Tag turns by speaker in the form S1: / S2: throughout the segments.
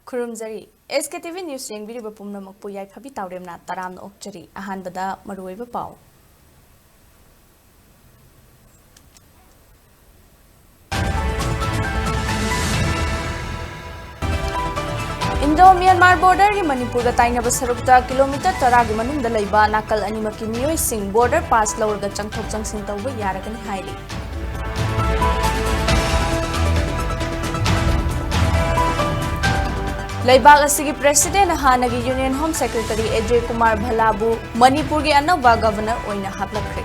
S1: खुरुमजरी SKTV news येंबिरिबा पुमनमकपु याइफाबि तावरेमना तारामना ओक्चरी अहानबदा मरुवैबा पाव Indo Myanmar border की मणिपुर का ताइनबा सरुकता kilometre 10 की मनुंगदा लैबा नाकल अनिमकी मियोइसिंग बॉर्डर पास लौरगा चंगथोक चंगसिन तौबा यारगनी हाइली लैबाग असिगी प्रेसिडेंट हानगी union home secretary Ajay Kumar भलाबू मणिपुर की अनौबा गवर्नर ओइना हापलखरे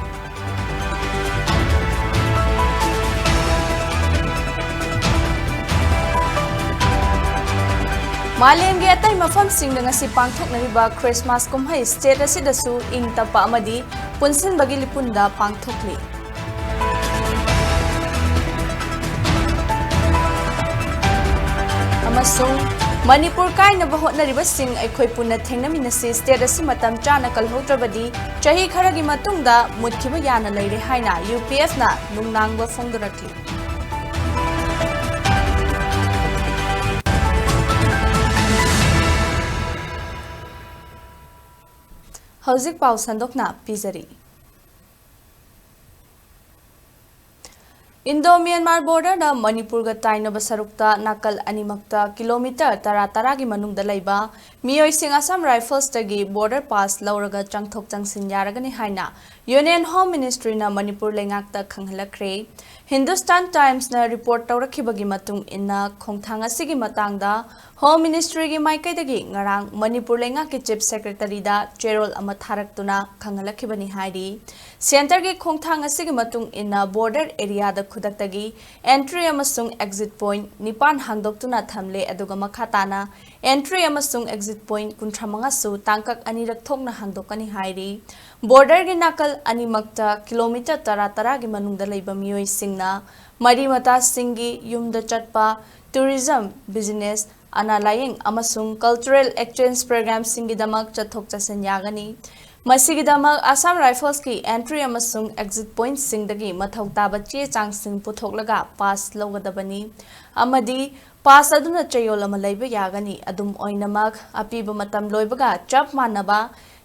S1: मालेम के अतई मफम सिंह ngasi पांगथोकनरिबा क्रिसमस कुमहै स्टेट असिदसु इंग तपा अमदी पुनसिनबगी लिपुंदा पांगथोकली अमसुंग मणिपुर कायनबा होटनरिबसिंग अखोय पुनः थेंगनमिनसि स्टेट असि मतम चाना कलहोत्रबदी चही खरगी मतुंगदा मुतखिबा याना लैरे हाइना UPF ना नुंगनांगबा फोंगदरखली हौजिक पाउ संदोकना पिजरी इंडो म्यांमार बॉर्डर दा मणिपुर का ताइनबा सरुकता नाकल अनिमक्ता किलोमीटर 10 की मनुंगदा लैबा मियोइसिंग असम राइफल्स तगी बॉर्डर पास लौरगा चंगथोक चंगसिन यारगनी हाइना यूनियन होम मिनिस्ट्री ना मणिपुर लेंगाकता खंगहलखरे हिंदुस्तान टाइम्स ना रिपोर्ट तौरखिबगी मतुंग इन्ना खोंगथांग असिगी मतंगदा होम मिनिस्ट्री की माइकैदगी ngarang मणिपुर लेंगा के चीफ सेक्रेटरी दा चेरोल अमा थारक्तुना खंगहलखिबनी हाइरी सेंटर के खोंगथांग असिगी मतुंग इन्ना बॉर्डर एरिया दा खुदक्तगी एंट्री अमसुंग एग्जिट पॉइंट निपान हांगदोक्तुना थमले अदुगा मखाताना एंट्री अमसुंग एग्जिट पॉइंट 35 सु तांकक अनिरक थोकना हांगदोकनी हाइरी बॉर्डर के नाकल अनिमक्ता किलोमीटर 10 की मनुंगदा लैबा मियोइ सिंगना मरी मता सिंगी युमदा चटपा टूरिज्म बिजनेस अनालायिंग अमसुंग कल्चरल एक्सचेंज प्रोग्राम सिंगिदमक चथोक चसन यागनी मसिगिदमक असम राइफल्स की एंट्री अमसुंग एग्जिट पॉइंट सिंगदगी मथौ ताबा चे चांगसिंग पुथोकलगा पास लौगदबनी अमदी पास अदुना चयोल अमा लैबा यागनी अदुम ओइनमक अपीबा मतम लोइबगा चप मानबा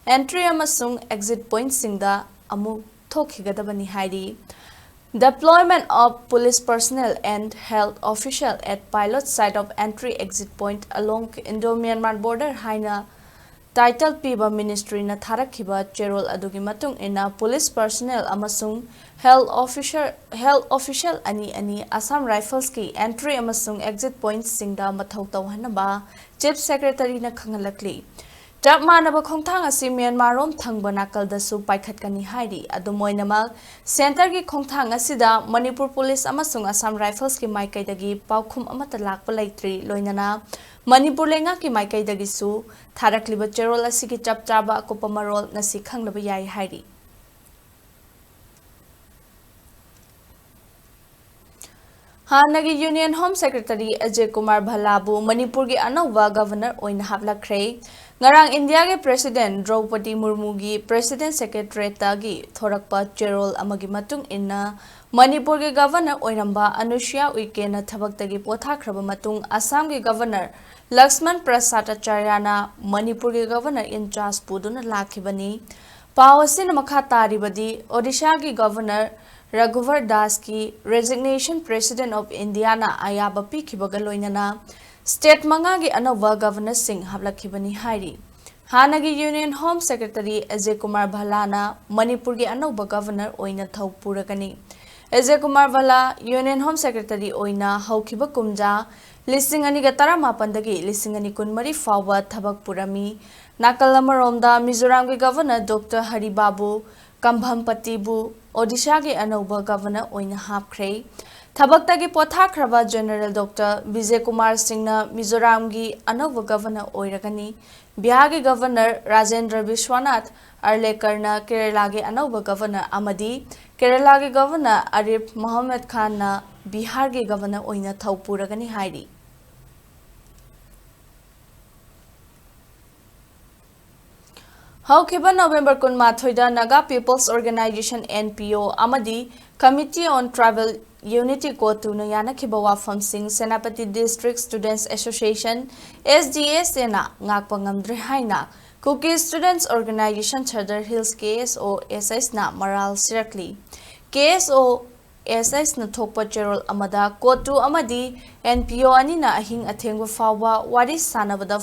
S1: एंट्री अमसुंग एग्जिट पॉइंट सिंगदा अमु थोखिगदबनी हाइरी Deployment of police personnel and health official at pilot site of entry exit point along Indo-Myanmar border haina title piba ministry na tharakhiba cherol adugi matung ina police personnel amasung health official ani Assam Rifles ki entry amasung exit points singda mathau tawhanaba chief secretary na khangalakli Jab manaba khongthang asi Myanmar rom thangba nakal da su paikhatkani hairi adumoinama center ki khongthang asida Manipur police amasung Assam Rifles ki maikaidagi paukhum amata lakpa laitri loinana Manipur lenga ki maikaidagi su tharakliba cherol asi ki chapchaba akopa marol ngasi khanglaba yai hairi हानगी union home secretary Ajay Kumar भलाबू मणिपुर की अनौबा governor ओइन हापलखरे ngarang India के president Droupadi Murmu की president secretariat की थोरकपा चेरोल अमगी मतुंग इन्ना मणिपुर के गवर्नर ओइरंबा अनुशिया उइके न थबक्तगी पोथाख्रबा मतुंग असम के गवर्नर लक्ष्मण प्रसाद आचार्यना मणिपुर के गवर्नर इंचार्ज पुदुना लाखिबनी पावसिन मखा तारिबदी ओडिशा की गवर्नर रघुवर दास की रेजिग्नेशन प्रेसिडेंट ऑफ इंडिया ना आयाबा पीखिबगा लोइनना स्टेट मंगा की अनौबा गवर्नर सिंह हापलखिबनी हाइरी हानगी union home secretary Ajay Kumar भलाना मणिपुर की अनौबा गवर्नर ओइना थौ पुरगनी Ajay Kumar Bhalla union home secretary ओइना हौखिबा कुमजा लिसिंग अनिगा 18 दगी लिसिंग अनि 13 फावबा थबक पुरमी नाकल अमरोमदा मिजोराम के गवर्नर डॉक्टर हरिबाबू कंभमपतिबू ओडिशा के अनौबा गवर्नर ओइना हापख्रे थबक्तगी पोथाख्रबा जनरल डॉक्टर विजय कुमार सिंह मिजोराम की अनौबा गवर्नर ओइरगनी बिहार के गवर्नर राजेंद्र विश्वनाथ अर्लेकर केरला के अनौबा गवर्नर अमदी केरला के गवर्नर आरिफ मोहम्मद खान बिहार के गवर्नर ओइना थौ पुरगनी हाइरी हौखिबा November 18 Naga people's organisation NPO अमदी committee on tribal Unity Kotuna Yanakiba Wafam Singh Senapati District Students Association SDS Ena Ngakpangamdre Haina Cookie Students Organization Charter Hills KSO SS na Maral Sirakli KSO SS na Thokpa Cherol Amada Kotu Amadi NPO Anina Ahing Athengwa Fawa Waris Sanabada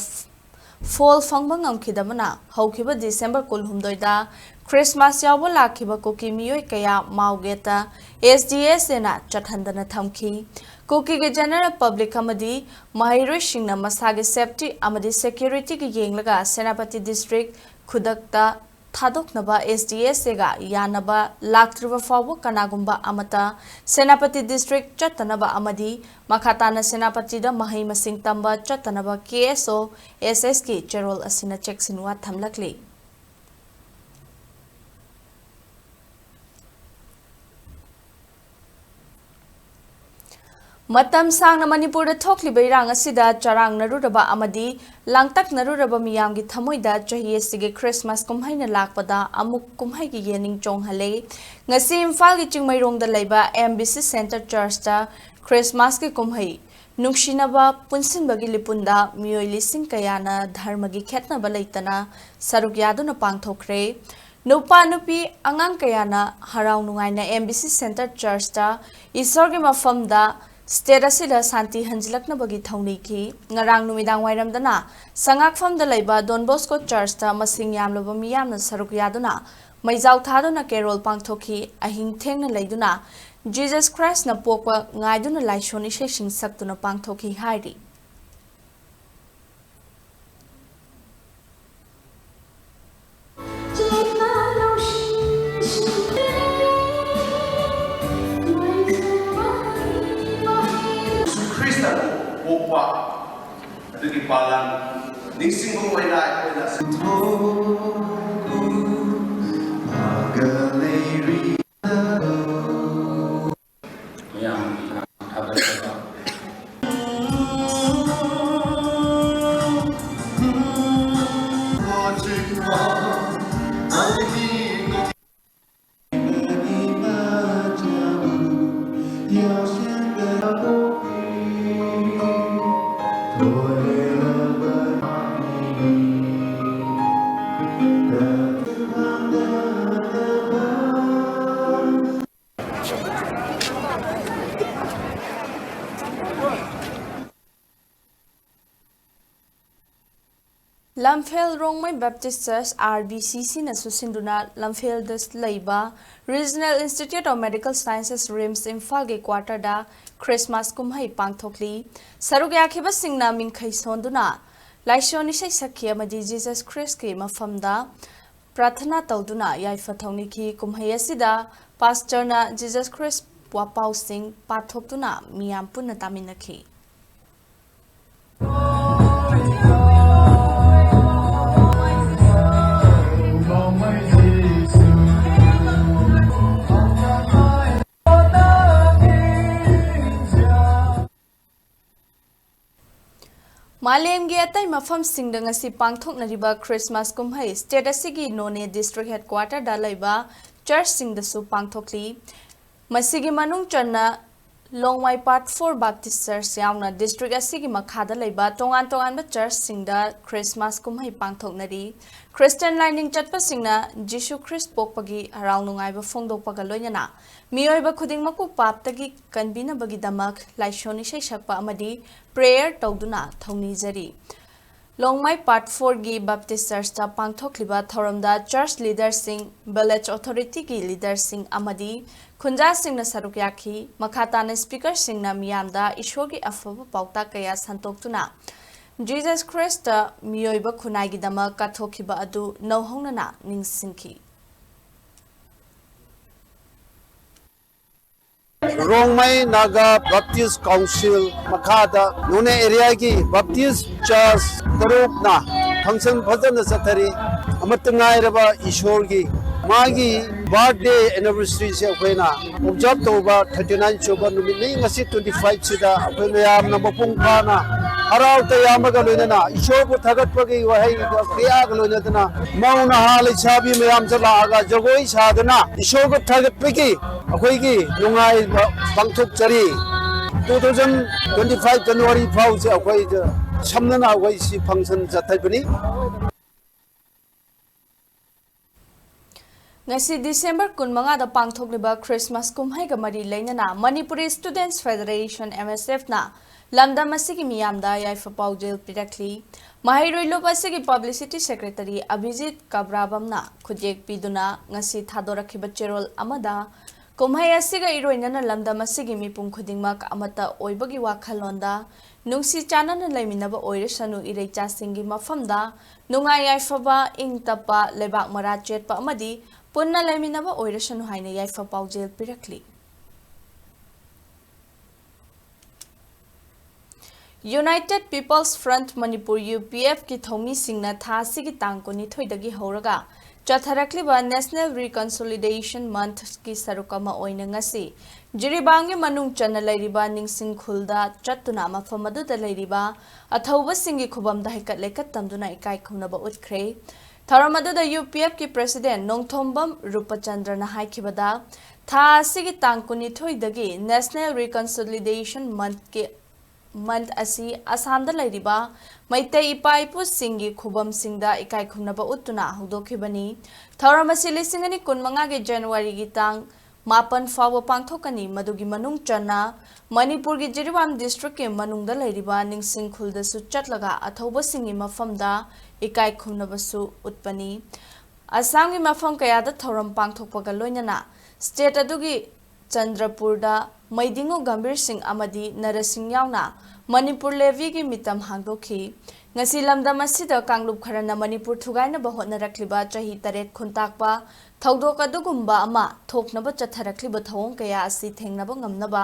S1: Fall Fangbangam Kidamana Haukiba December Kulhumdoida Christmas Yawa Lakiba Cookie Miyoi Kaya Maugeta SDS Ena Chathandana Thamki Cookie ge General Public Amadi Mahiroi Shingna Masage Safety Amadi Security ge Yenglaga Senapati District Khudakta Thadoknaba SDS ega Yanaba Laktruva Fawa Kanagumba Amata Senapati District Chatanaba Amadi Makhatana Senapati da Mahai Masing Tamba Chatanaba KSO SSK Cherol Asina Cheksinwa Thamlakli Matam sang na Manipur da thokli bairang asida charang naruraba amadi langtak naruraba miyam gi thamoi da chahi asige Christmas kumhai na lakpada amuk kumhai gi yening chonghale ngasi Imphal gi chingmairong da leiba MBC Center Church da Christmas gi kumhai nungsinaba punsinba gi lipunda miyoi lising kayana dharma gi khetnaba leitana saruk yaduna pangthokre Nupa nupi angang kayana harau nungaina MBC Center Church da isor gi mafam da State asida santi hanjilakna bagi thauni ki ngarang numidang wairamdana sangakfam da leiba Don Bosco Church ta masing yamloba miyamna saruk yaduna maizau thaduna carol pangthoki ahing thengna leiduna Jesus Christ na pokwa ngaiduna laishoni shesing saktuna pangthoki hairi
S2: Adugi palang ningsing mo ay na
S1: Imphal Rongmai Baptist Church RBCC na susinduna Imphal das Leiba Regional Institute of Medical Sciences RIMS Imphal ge quarter da Christmas kumhai pangthokli saruk yakhiba singna mingkhai sonduna laishoni sai sakhi amadi Jesus Christ ke mafamda prathana tawduna yaifa thongni ki kumhai asida pastor na Jesus Christ wapau sing pathoptuna miyam punna taminakhi Malem ge atai mafam singda ngasi pangthoknariba Christmas kumhai state asigi None district headquarter da laiba church singda su pangthokli masigi manung channa Longwai part 4 Baptist Church yauna district asigi makhada laiba tongan tongan ba church singda Christmas kumhai pangthoknari Christian lining chatpa singna Jesus Christ pokpagi harau nungai ba phongdokpaga loinana miyoi ba khuding maku paptagi kanbina bagi damak laishoni sei sakpa amadi prayer tawduna thongni jari Longmai part 4 gi Baptist Church ta pangthokliba thoramda church leaders sing village authority gi leaders sing amadi khunja sing na saruk yakhi makhatana speaker sing na miyamda ishor gi afaba pauta kaya santoktuna Jesus Christ miyoiba khunai gi dama kathokhiba adu nauhongnana ningsingki
S3: Rongmai Naga Baptist Council Makada Nune area ki Baptist Church Tarupna function Fazana Satari Amatangai Raba Ishorgi Magi birthday anniversary se akhena observe toba 39 choba numini ngasi 25 sida akhena yam na mapung phana harau ta yamaga loinana ishor bu thagat pagi wahai kriya loinadana mauna hal chabi mayam chala aga jagoi sadana ishor bu thagat pagi ꯑꯩꯈꯣꯏꯒꯤ ꯅꯨꯡꯉꯥꯏꯕ ꯄꯥꯡꯊꯣꯛꯆꯔꯤ 2025 January ꯐꯥꯎꯁꯦ ꯑꯩꯈꯣꯏ ꯁꯝꯅꯅ ꯑꯩꯈꯣꯏ ꯁꯤ function ꯆꯠꯊꯕꯅꯤ
S1: ngasi December 15 da pangthokliba Christmas kumhai ga mari leinana Manipuri Students Federation MSF na lamdam asigi miyamda yaifa paujel pirakli mahairoi loba asigi publicity secretary Abhijit Kabrabam na khujek piduna ngasi thadorakhiba cherol amada kumhai asiga iroinana lamdam asigi mipum khudingmak amata oibagi wakhalonda nungsi chanana laiminaba oiresanu ireicha singi mafamda nungai yaifaba ingtapa lebak mara chetpa amadi punna laiminaba oirasanu haina yaifa paujel pirakli United People's Front Manipur UPF ki thomi singna tha sigi tangkoni thoidagi horaga chatharakliba National Reconciliation Month ki sarukama oina ngasi Jiribangi manung chana lairiba ningsing khulda chatuna mafamadu da lairiba athauba singi khubam da hikat lekat tamduna ikai khunaba utkre Tharamadu da UPF ki President Nongthombam Rupachandra na haikibada tha sigi tangkoni thoidagi National Reconciliation Month asi Assam da lairiba Maitai Ipai pu singi khubam singda ikai khunaba utuna hudokibani Tharamasi lisingani kunmanga ge January gi tang Mapan fawa pangthokani madugi manung chana Manipur gi Jiribam district ke manung da lairiba ningsing khulda su chatlaga athauba singi mafamda ikai khunnabasu utpani Assam gi mafam kaya da thoram pangthokpaga loinana state adugi Chandrapur da Maidingo Gambir Singh amadi Narasingh yauna Manipur levy gi mitam hangdokhi ngasi lamdam asida kanglup kharana Manipur thugaina ba hotnarakliba chahi taret khuntakpa thaudok adugumba ama thoknaba chatharakliba thawong kaya asi thengnaba ngamnaba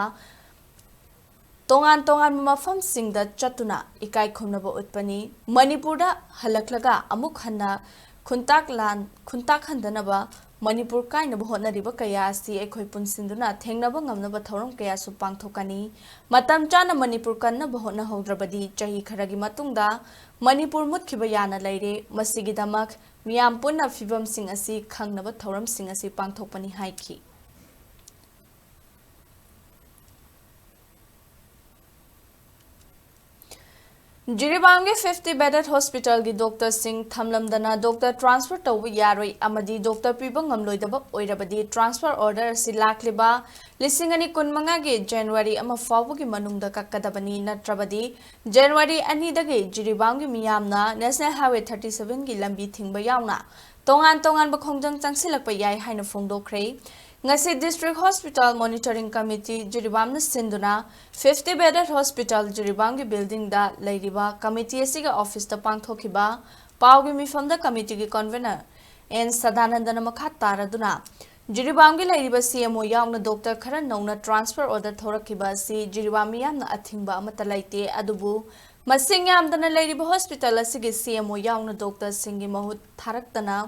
S1: tongan mafam singda chatuna ikai khunaba utpani Manipurda halaklaga amuk hanna khuntak handanaba Manipur kainaba hotnariba kaya asi ekhoi punsinduna thengnaba ngamnaba thorom kaya su pangthokani matam chana Manipur kannaba hotna haudrabadi chahi kharagi matungda Manipur mutkhiba yana laire masigi damak miyam punna fibam sing asi khangnaba thoram sing asi pangthokpani haiki Jiribangi 50 bedded hospital gi Dr. Singh Thamlamdana Dr. transfer tawbi yaroi amadi Dr. Pibang ngamloidaba oirabadi transfer order si lakliba lisingani kunmanga gi January ama fawbu gi manungda kakkadabani natrabadi January ani dagi Jiribangi miyamna National Highway 37 gi lambi thingba yauna tongan ba khongjang changsilakpa yai haina phongdokhrei ngasi district hospital monitoring committee Jiribam na sinduna 50 bedded hospital Jiribam gi building da lairiba committee asiga office ta pangthokiba pawgi mifamda committee gi convener en sadanandana makha taraduna Jiribam gi lairiba CMO yauna doctor khara nauna transfer order thorakiba si Jiribam yamna athingba amata laite adubu masing yamdana lairiba hospital asigi CMO yauna doctor singi mahut tharaktana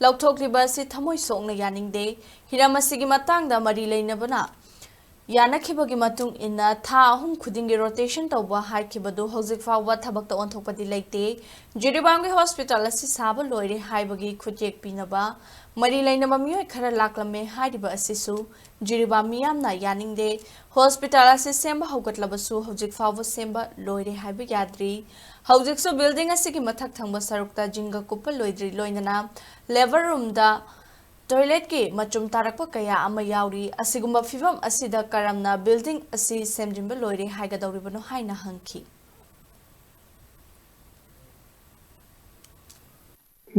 S1: Lauthokliba si thamoi sokna yaningde hiramasigi matangda mari leinabana yanakibagi matung inna tha ahum khudingi rotation tawba haikibadu hojik fawwa thabakta onthokpadi leite Jiribangi hospital asi saba loire haibagi khujek pinaba mari leinaba miyoi khara laklamme haidiba asisu Jiribam miyamna yaningde hospital asi semba haugatlabasu hojik fawwa semba loire haiba yadri Howjikso building asigi mathak thangba sarukta jinga kuppa loidri loinana lever room da toilet ki machum tarakpa kaya ama yauri asigumba fibam asida karamna building asi semjimba loire haiga dawribano haina hangki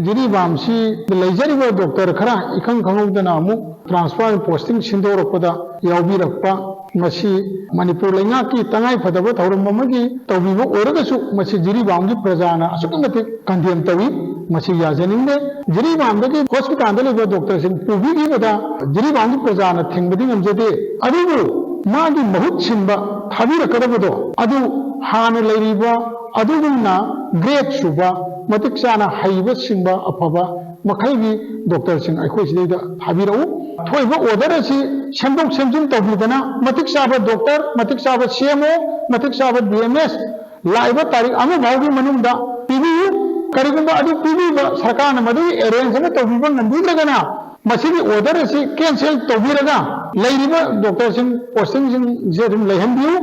S4: Jiribam si leijariba doctor khara ikhang khangudana amu transfer posting sindorakpada yawbirakpa masi Manipur lenga ki tangai phadaba thauram amagi tawbiba oragasu masi Jiribam gi prajana asukamatik kandiyam tawi masi yajaningde Jiribam gi hospital da leba doctor sing pubi gi bada Jiribam gi prajana thingbadi ngamjade adubu magi mahut simba thabirakadabado adu hana leiriba adugumna grade suba matik chana haiba singba afaba makhaibi doctor sing akhoi sidida thabirau thoiba order asi sendok senjin tawbidana matik chaba doctor matik chaba CMO matik chaba BMS laiba tarik amu bawgi manungda PBU karigumba adu PBU sarkana madu arrange na tawbiba nandilagana masigi order asi cancel tawbiraga लेरिबा doctor Singh posting Singh जे दुम लेहंबियो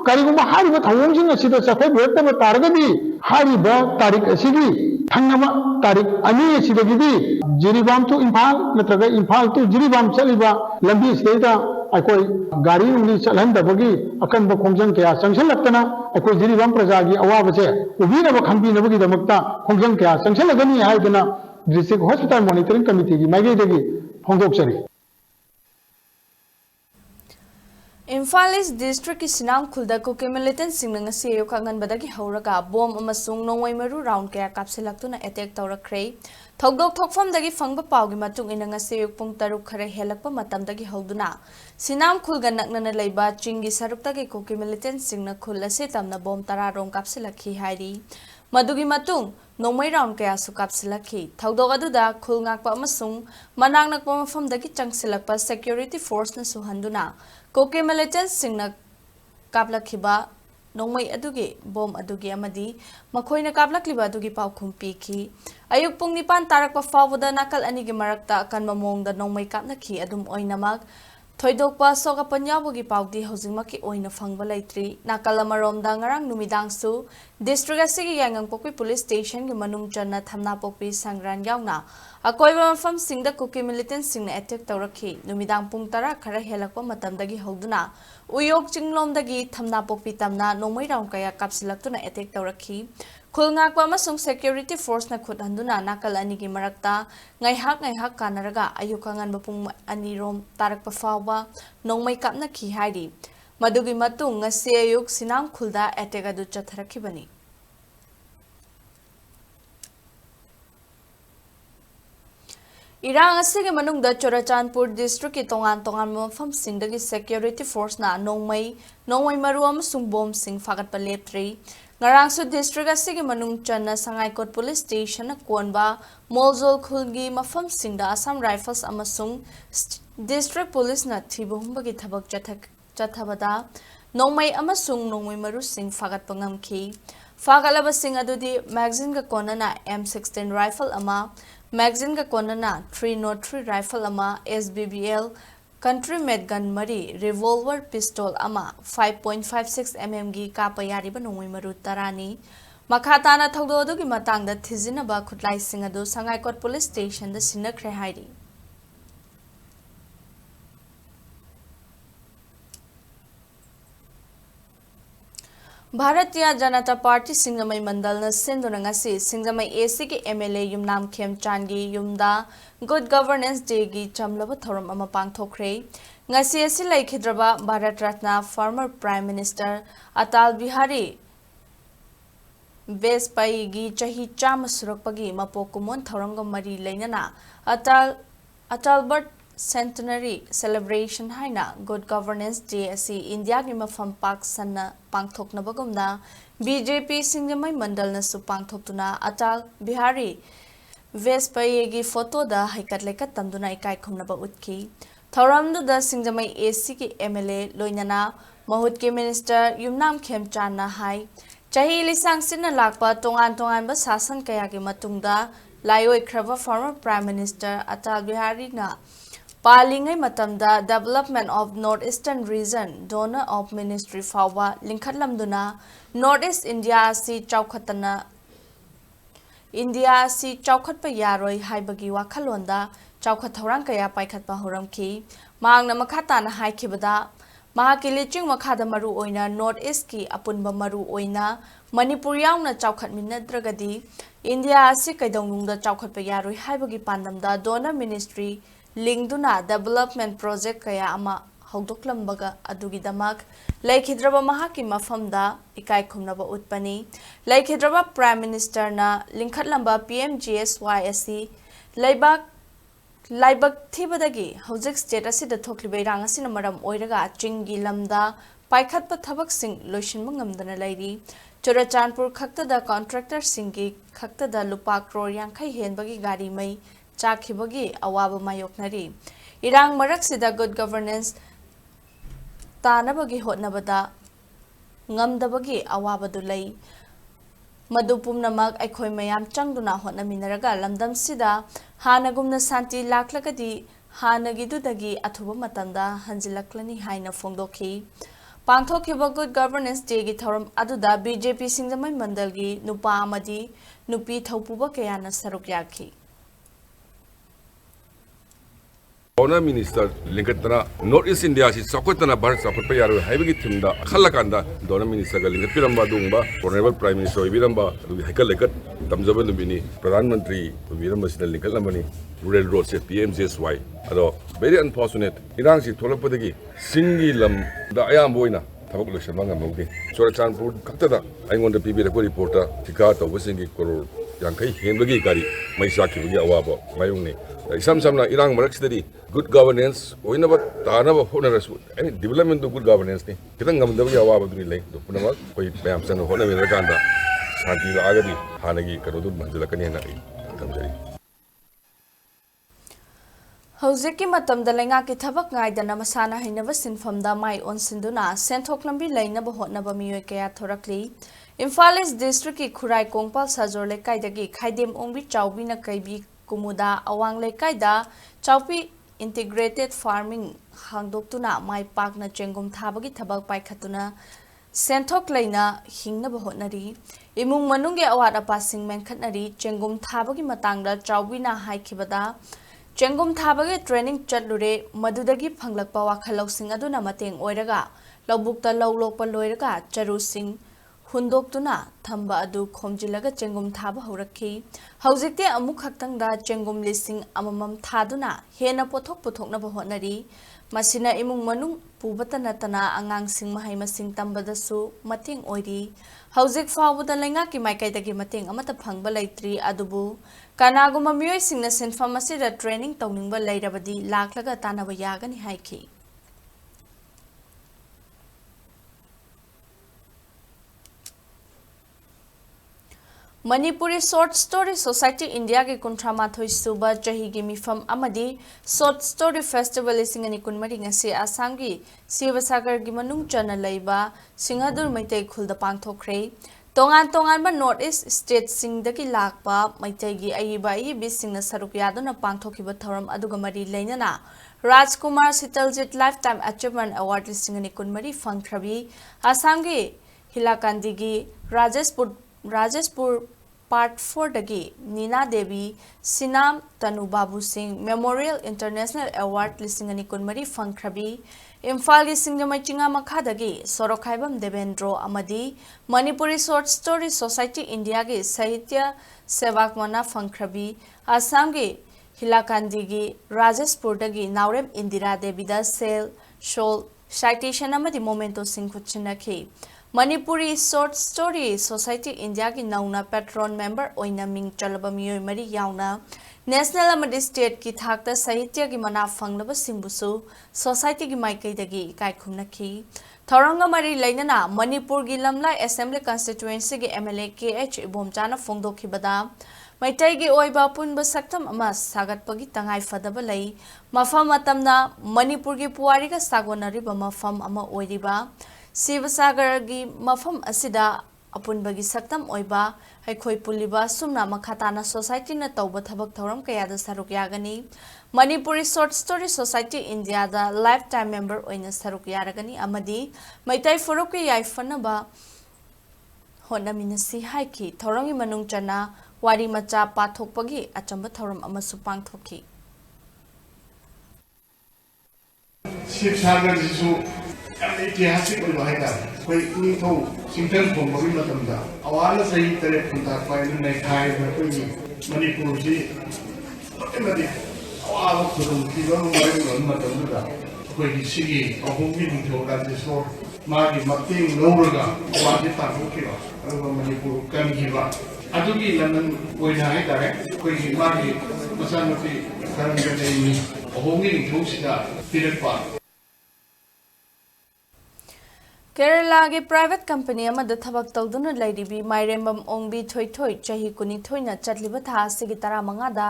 S4: करिगुमा हारिबा थवोंग सिंह असिदा सखै बेरतबा तारगदी हारिबा तारीख असिगी थंगबा तारीख अनि असिदगिदी Jiribam to Imphal नत्रगा Imphal to Jiribam चलिबा लंबी स्टेदा अकोई गाड़ी उंगली चलहंदबगी अकनबा खोंजंग कया चंगसलक्तना अकोई जिरीबाम प्रजागी अवाबसे उबीनबा खंबीनबगी दमक्ता खोंजंग कया चंगसलगनी हाइदना डिस्ट्रिक्ट हॉस्पिटल मॉनिटरिंग कमिटी की माइगेदगी फोंदोकसरी
S1: Imphal East District ki Sinam Khulda Kuki militant singna ngasi ayo kanganbadagi hauraga bom amasung nongwai maru round kaya kapsilaktuna attack tawrakre thogdok thokfamdagi fangba pawgi matung ina ngasi ayo pung taruk khara helakpa matamdagi hauduna Sinam Khulga naknana leiba chingi saruktagi Kuki militant singna khul ase tamna bom tara rom kapsilakhi hairi madugi matung nongmai round kaya su kapsilakhi thogdok aduda khul ngakpa amasung manang nakpa mafamdagi changsilakpa security force na suhanduna Koke militants singna kaplakhiba nongmai adugi bom adugi amadi makhoina kaplakliba adugi paukhum piki ayuk pung nipan tarakpa fawda nakal anigi marakta kanma mongda nongmai kapnakhi adum oinamak thoidokpa soga panyabogi pawdi hojingmaki oina phangba leitri nakal amaromda ngarang numidangsu district asigi yangang pokpi police station gi manung channa thamna pokpi sangran yauna akoiba mafam singda Kuki militant singna attack tawrakhi numidang pung tara khara helakpa matamdagi hoduna uyok chinglomdagi thamna pokpi tamna nongmai round kaya kapsilaktuna attack tawrakhi khulngakpa amasung security force na khuthanduna nakal anigi marakta ngaihak kanaraga ayukangan bapung anirom tarakpa fawba nongmai kapnakhi hairi madugi matung ngasi ayuk Sinam Khulda attack adu chatharakhibani Irang asige manungda Chorachandpur district ki tongan mafam singdagi security force na nongmai maru amasung bom sing fagat paleptri ngarangsu district asige manung channa sangaikot police station na konba moljol khulgi mafam singda Assam Rifles amasung district police na thibuhumbagi thabak chathabada nongmai amasung nongmai maru sing fagat pangamki fagalaba sing adudi magazine ga konana M16 rifle ama magazine ga konana 303 rifle ama SBBL country made gun mari revolver pistol ama 5.56 mm gi kapayari ba nongoi maru tarani makhatana thogdo du gi matang da thizina ba khutlai sing adu sangai kot police station da sinakre hairi Bharatiya Janata Party Singamai Mandal na sinduna ngasi Singamai AC ki MLA Yumnam Khemchandgi Yumda Good Governance Day gi chamlaba thoram ama pangthokre ngasi asi laikhidraba Bharat Ratna former Prime Minister Atal Bihari Vajpayee gi chahi chama surakpagi mapokumon thoramga mari leinana Atalbert Centenary Celebration haina Good Governance Day asi India gi mafam pak sanna pangthoknabagumna BJP Singamai Mandal na su pangthoktuna Atal Bihari Vajpayee gi photo da haikatleka tamduna ikai khumnaba utki thoramdu da Singamai AC ki MLA loinana mahut ki minister Yumnam Khemchandna hai chahi lisang sinna lakpa tongan ba sasan kaya gi matungda laioi khraba former Prime Minister Atal Bihari na Palingai matamda Development of Northeastern Region Donor of Ministry Fawa Linkhatlamduna Northeast India si chaukhatpa yaroi haibagi wakhalonda chaukhat thorang kaya paikhatpa horamki mangna makhatana haikibada mahaki liching makhada maru oina Northeast ki apunba maru oina Manipur yauna chaukhatminadragadi India si kaidongnungda chaukhatpa yaroi haibagi pandamda Donor Ministry Lingduna development project kaya ama hogdoklambaga adugidamak laikhidraba mahaki mafamda ikai khumnaba utpani laikhidraba Prime Minister na lingkhatlamba PMGSY laibak thibadagi hojik state asida thoklibai rang asina maram oiraga chingi lamda paikhatpa thabak sing loishinba ngamdana lairi Chorachandpur khaktada contractor singi khaktada lupa crore yankhai henbagi gari mai Chakhibagi awaba mayoknari irang marak sida good governance tanabagi hotnabada ngamdabagi awaba du lei madupumnamak aikhoi mayam changduna hotnaminaraga lamdam sida hanagumna santi laklagadi हानगिदुदगी अथुब मतंदा हंजिलक्लनी हाइना फोंदोखी पांथोखिबा good governance day की थौरम अदुदा BJP सिंगजमई मंडलगी नुपा अमदी नुपी थौपुबा कयाना सरुक याखी
S5: Honor Minister Linkatana North East India si Sokotana Bar Sokot Yaru Haibigi Timda Halakanda Donor Minister Linkapiramba Dumba Honorable Prime Minister Viramba Hekalekat Tamzaba Nubini Pradhan Mantri Viramba Sinal Linkalamani Rural Road se PMJSY Ado very unfortunate Irang si Tolapadagi Singi Lam da Ayam Boina Tabak Lushamanga Mogi Sora Chanpur Kaktada I want to be the reporter Tikata Wasingi Koro Yankai Henbagi Kari Maisaki Awabo Mayuni Some Irang Marakstadi good governance, we never Tanaba Honors, any development of good governance. Kitangam the Yawabri Lake, the Punama, we Bams and Honor Miraganda, Santi Agadi, Hanagi, Karudu, Manzalakana.
S1: Hozeki matamda lenga ki thabak ngaidana masana hainaba sinfamda mai on sinduna senthoklambi lainaba hotnaba miyoy kaya thorakli Imphal East District ki Khurai Kongpal Sajor lekaidagi khaidem ongbi chawbi na kaibi kumuda awang lekaida chawpi integrated farming hangdoktuna mai pakna chengum thabagi thabak paikhatuna senthok laina hingnaba hotnari imung manungge awat apasing menkhatnari chengum thabagi matangda chawbina haikhibada chengum thabagi training chatlure madudagi phanglakpa wakhalosing aduna mateng oiraga lobukta lawlokpa loiraga charusing Hundoktuna thamba adu khomjilaga chengum thaba horakhi haujikte amuk khaktangda chengum lising amamam thaduna hena pothok na bahonari masina imung manung pubatana tana angang sing mahai masing tambadasu mating oiri haujik fawuda lenga ki maikai dagi mating amata phangba laitri adubu kanaguma miyoi singna senfam asida training tawningba lairabadi laklaga tanaba yagani haiki Manipuri Short Story Society India ke Kuntramathoi Suba Chahi gi mifam amadi Short Story Festival isingani kunmari ngasi Assam gi Sivasagar gi manung chana leiba Singhadur Maitai khulda pangthokre tongan ba North East State singdagi lakpa Maitai gi aiba bi singna saruk yaduna pangthokiba thoram aduga mari leinana Rajkumar Sitaljit Lifetime Achievement Award isingani kunmari fangkhrabi Assam gi Hilakandi gi Rajeshpur Part 4 dagi Nina Devi Sinam Tanu Babu Singh Memorial International Award lisingani kunmari fangkhrabi Imphal gi singamai chinga makha dagi Sorokhaibam Devendro amadi Manipuri Short Story Society India gi Sahitya Sevakmana fangkhrabi Assam gi Hilakandi gi Rajeshpur dagi Naurem Indira Devi da Sel Shol Citation amadi Momento Singh Kuchinakhi Manipuri Short Story Society India ki nauna patron member oina ming chalaba miyoi mari yauna national amadi state ki thakta sahitya ki mana fanglaba singbusu society ki maikai dagi kai khumnakhi thoranga mari lainana Manipur gi lamlai assembly constituency ki MLA KH Ibomchana phongdokhibada maitai gi oiba punba saktam ama sagatpagi tangai fadaba lai mafam matamna Manipur gi puari ga sagonari ba mafam ama oiriba Sivasagar gi mafam asida apunbagi saktam oiba haikoi puliba sumna makhatana society na tawba thabak thoram kayada saruk yagani Manipuri Short Story Society India da lifetime member oina saruk yaragani amadi maitai furuk ki yaifanaba honaminasi haiki thorangi manung chana wari macha pathokpagi achamba thoram amasu pangthoki
S6: Sktv'S jisu ऐतिहासिक कोई निथौ सिंथन फोंबगी मतमदा अवाना सही तरह फुंता pine ने खाय कोई मणिपुर जी अमदी अवाब खुदुम तिबा mobile लन मतमदा कोई सिगी अहोंगी निथौ राजेसो मागी मतिंग लौरगा अवाजी ताफुकिबा अरुवा मणिपुर कनगिबा अदुगी लंदन ओइना है तारे कोई मागी मसानति करंगदेनी अहोंगी निथौ सिदा तिरपा
S1: Kerala gi private company amada thabak tawduna lairibi mairembam ongbi thoithoi chahi kunithoina chatliba tha sigi taramanga da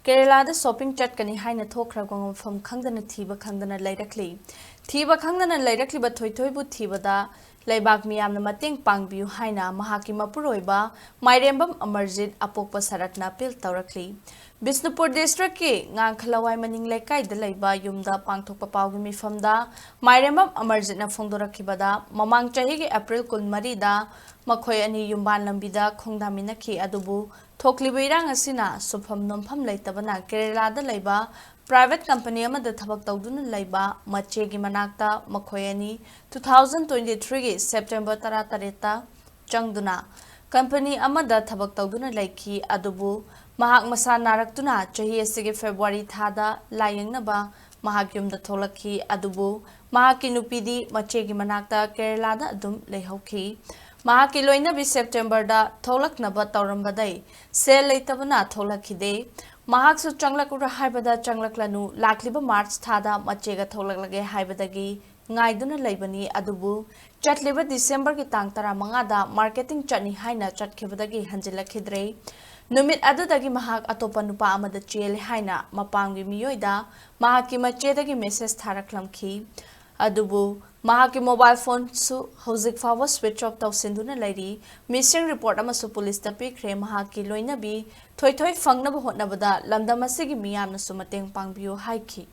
S1: Kerala da shopping chatkani haina thokragong pham khangdana thiba khangdana lairakli ba thoithoi bu thiba da Laibak miyamna mating pangbiu haina mahaki mapuroiba Mairembam Amarjit apokpa sarakna pil taurakli. Bisnupur district ki ngang khalawai maning lekai dalaiba yumda pangthokpa pawgi mifamda Mairembam Amarjit na phongdorakhibada mamang chahi gi April 13 da makhoi ani yumban lambida khongdaminakhi adubu thokliba irang asina sufam nompham leitabana Kerala da laiba private company amada thabak tawduna laiba mache gi manakta makhoi ani 2023 gi September 13 changduna company amada thabak tawduna laiki adubu mahak masa naraktuna chahi asige February thada layangnaba mahak yumda tholakhi adubu mahaki nupidi mache gi manakta Kerala da adum leihauki mahaki loinabi September da tholaknaba tawrambadai sel leitabana tholakhide mahaksu changlakura haibada changlaklanu lakliba March thada machega tholaklage haibadagi ngaiduna laibani adubu chatliba December ki tang 15 da marketing chani haina chatkhibadagi hanjilakhidre numit adudagi mahak atopa nupa amada chele haina mapanggi miyoida mahaki machedagi message tharaklamki adubu mahaki mobile phone su hozik fawa switch off tawsinduna lairi missing report amasu police ta pikre mahaki loinabi thoi fangnaba hotnabada lamdam asigi miyamna su mateng pangbiu haiki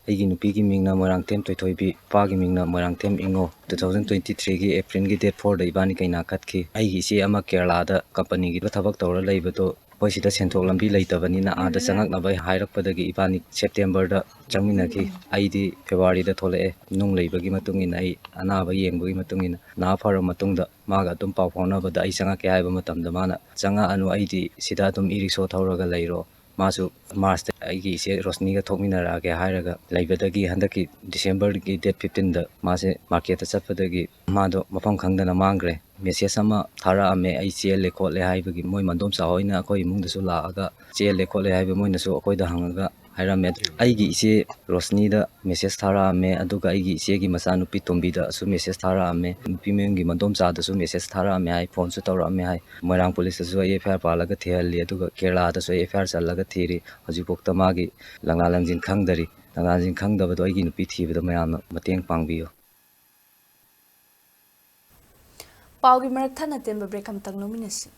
S7: ꯑꯩꯒꯤ ꯅꯨꯄꯤꯒꯤ ꯃꯤꯡꯅ ꯃꯣꯏꯔꯥꯡꯊꯦꯝ ꯇꯣꯏꯊꯣꯏꯕꯤ ꯅꯨꯄꯥꯒꯤ ꯃꯤꯡꯅ ꯃꯣꯏꯔꯥꯡꯊꯦꯝ ꯏꯉꯣ 2023ꯒꯤ ꯑꯦꯄ꯭ꯔꯤꯜꯒꯤ date 4ꯗ ꯏꯕꯥꯅꯤ ꯀꯩꯅꯥ ꯀꯠꯈꯤ ꯑꯩꯒꯤ ꯏꯆꯦ ꯑꯃ ꯀꯦꯔꯂꯥꯗ ꯀꯝꯄꯅꯤꯒꯤ ꯊꯕꯛ ꯇꯧꯔ ꯂꯩꯕꯗꯣ ꯑꯩꯈꯣꯏ ꯁꯤꯗ ꯁꯦꯟꯊꯣꯛ ꯂꯝꯕꯤ ꯂꯩꯇꯕꯅꯤꯅ ꯑꯥꯗ ꯆꯪꯉꯛꯅꯕ ꯍꯥꯏꯔꯛꯄꯗꯒꯤ ꯏꯕꯥꯅꯤ ꯁꯦꯞꯇꯦꯝꯕꯔꯗ ꯆꯪꯃꯤꯟꯅꯈꯤ ꯑꯩꯗꯤ ꯐꯦꯕ꯭ꯔꯨꯋꯥꯔꯤꯗ ꯊꯣꯛꯂꯛꯑꯦ ꯅꯨꯡ ꯂꯩꯕꯒꯤ ꯃꯇꯨꯡ ꯏꯟꯅ ꯑꯩ ꯑꯅꯥꯕ ꯌꯦꯡꯕꯒꯤ ꯃꯇꯨꯡ ꯏꯟꯅ ꯅꯥ ꯐꯔꯕ ꯃꯇꯨꯡꯗ ꯃꯥꯒ ꯑꯗꯨꯝ ꯄꯥꯎ ꯐꯥꯎꯅꯕꯗ ꯑꯩ ꯆꯪꯉꯛꯀꯦ ꯍꯥꯏꯕ ꯃꯇꯝꯗ ꯃꯥꯅ ꯆꯪꯉꯛꯑꯅꯨ ꯑꯩꯗꯤ ꯁꯤꯗ ꯑꯗꯨꯝ ꯏꯔꯤꯛꯁꯣ ꯊꯧꯔꯒ ꯂꯩꯔꯣ मासु मार्च अगी इसे रोशनी का थोकमिनरागे हायरगा लैबदगी हंदकी डिसेंबर की डेट 15 द मासे मार्केट चटपदगी मादो मफम खंगदना मांग्रे मेसेज अमा थारा अमे आई चेले खोले हाइबगी मोय मंदोम साहोइना अखोय इमुंगदसु लागा चेले खोले हाइबे मोयनसु अखोयदा हंगगा हायरामे आइगी इसे रोशनी दा मेसेज थारा अमे अदुगा आइगी इसे की मसा नुपी तोंबीदा असु मेसेज थारा अमे नुपी मेंगी मंदोम चादसु मेसेज थारा अमे हाय फोन सु तौरा अमे हाय मोयरांग पुलिस सु एफआईआर पालगा थेहली अदुगा केरला दा सु एफआईआर चलगा थीरी हजिपोक्ता मागी लंगा लंजिन खंगदरी लंगा लंजिन खंगदबदो आइगी नुपी थीबदा मयाम मतेंग पांगबियो
S1: पाउगी मरक थना तेंबा ब्रेक हम तक नोमिनेसी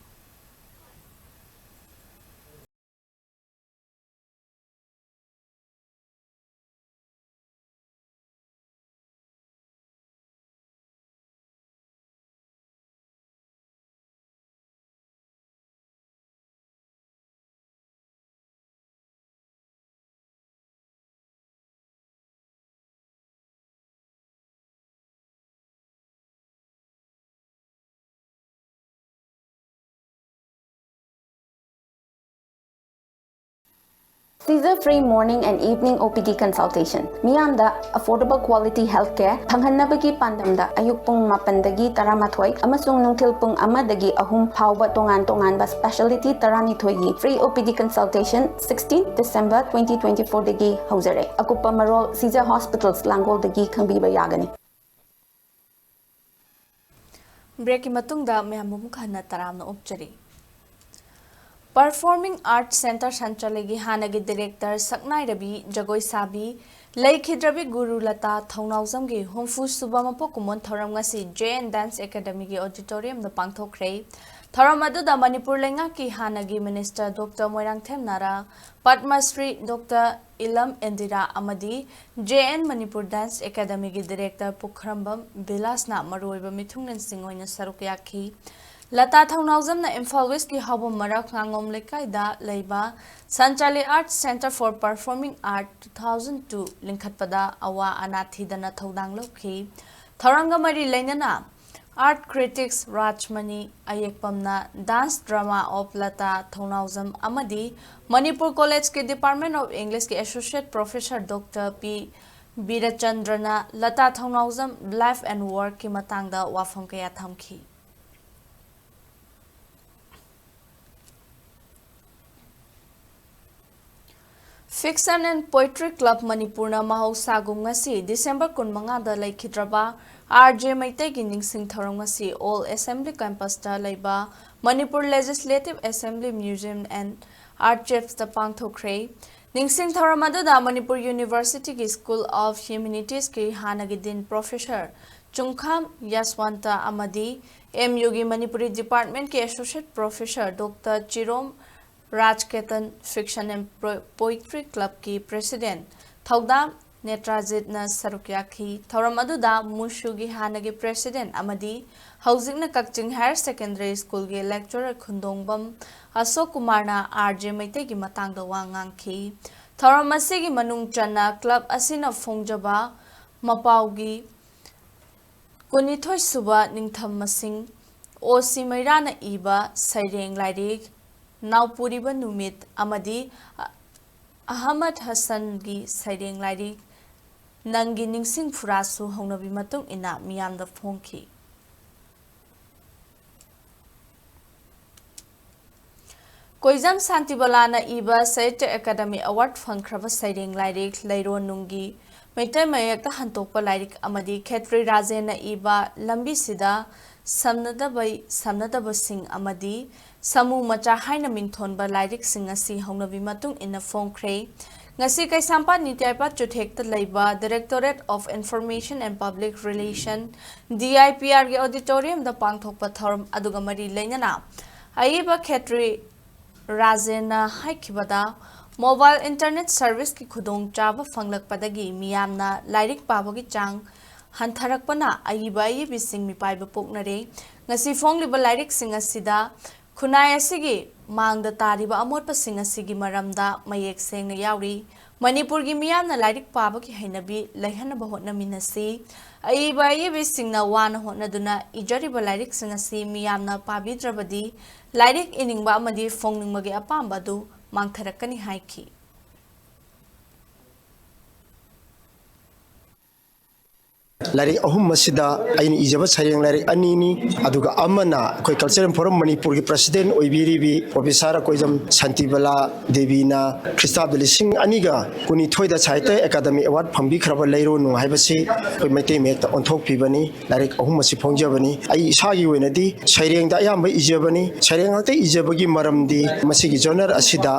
S8: Seizure-free morning and evening OPD consultation. Miyamda affordable quality healthcare thanghanabagi pandamda ayuk pung 8dagi 13 amasung nungthil pung 1dagi 3 phawba tongan-tonganba specialty 12 gi free OPD consultation 16 December 2024 dagi hauzare. Akupa marol Seizure Hospitals Langol dagi khangbiba yagani.
S1: Break की मतुंगदा मैम मुखना तरामना उपचरी performing art centre संचालगी हानगी director सकनाई रवि जगोई साबी लेखिद्रबी गुरु लता थौनाउजमगी हुमफु सुबा मपोकुमोन थौरम ngasi JN Dance Academy gi auditorium da pangthokre थौरम अदुदा Manipur लेंगा की हानगी मिनिस्टर डॉक्टर मोइरांगथेम नारा पद्मा श्री डॉक्टर इलम इंदिरा अमदी JN मणिपुर डांस एकेडमी की डायरेक्टर पुखरंबम बिलासना मरोइबा मिथुंगन सिंगोइना सरुक याखी लता थौनाउजमना इम्फाल वेस्ट की हबम मरक ngangom लेकाइदा लेबा संचाली art centre for performing art 2002 लिंखतपदा अवा अनाथीदना थौदांग लौखी थौरंगा मरी लेनना आर्ट क्रिटिक्स राजमणि अयेकपमना dance drama of Lata Thounaojam अमदी मणिपुर कॉलेज के डिपार्टमेंट ऑफ इंग्लिश के एसोसिएट प्रोफेसर डॉक्टर पी बीरचंद्रना Lata Thounaojam life and work की मतंगदा वाफम कया थमखी Fiction and Poetry Club Manipurna Mahausagung ngasi December 15 da laikhidraba RJ Maitai gi ningsing thorong ngasi All Assembly Campus da laiba Manipur Legislative Assembly Museum and Archives da pangthokre Ningsing Thoram aduda Manipur University ki School of Humanities ki hanagi din Professor Chungkham Yaswanta Amadi MU ki Manipuri Department ki Associate Professor Dr. Chirom Rajketan Fiction and Poetry Club ki President Thaudam Netrajit na Sarukyaki Thoram aduda Mushu ki hanagi President Amadi Housing na Kakching Higher Secondary School ki Lecturer Khundongbam Asok Kumarna RJ Maite ki matangda wangangki Thoram asigi manung chana club asina fongjaba mapaugi kunithoi suba ningtham masing osi mairana iba saireng lairik naupuriba numit amadi Ahmad Hassan gi saireng lairik nangi ningsing furasu hongnabi matung ina miyamda phongki Koizam Santibalana Iba Sahitya Academy Award Fangkraba Saireng Lairik Lairo Nungi Maitai Mayakta Hantokpa Lairik Amadi Khetri Rajena Iba Lambi Sida Samnadaba Sing Amadi Samu Macha Haina Mingthonba Lairik Sing Asi Hongnabi Matung Ina Phongkre Ngasi Kaisampa Nityaipa Chuthekta Laiba Directorate of Information and Public Relation DIPR ge Auditorium da Pangthokpa Thoram aduga mari leinana Aiba Khetri Rajena Haikibada Mobile Internet Service ki khudong chaba fanglakpadagi miyamna lairik pabagi chang hantharakpana aiba bising mipaiba poknare ngasi fongliba lairik sing asida khunai asigi mangda tariba amotpa sing asigi maramda mayek sengna yauri Manipur gi miyamna lairik pabagi hainabi laihanaba hotnaminasi aiba bisingna wana hotnaduna ijariba lairik sing asi miyamna pabidrabadi Lairik iningba amadi fongningmagi apamba du mangtharakani haiki
S9: Lari ahum masida aini ijaba sareng lari anini aduga amana koi cultural forum Manipur ki president oibiribi professor koijam Santibala Devina Christa Belising aniga kuni thoida chaite academy award phambi khraba leiro nu haibasi koi mete mekta onthok pibani lari ahum masi phongjabani ai isagi oinadi sareng da yamba ijabani sareng ate ijabagi maramdi masigi journal asida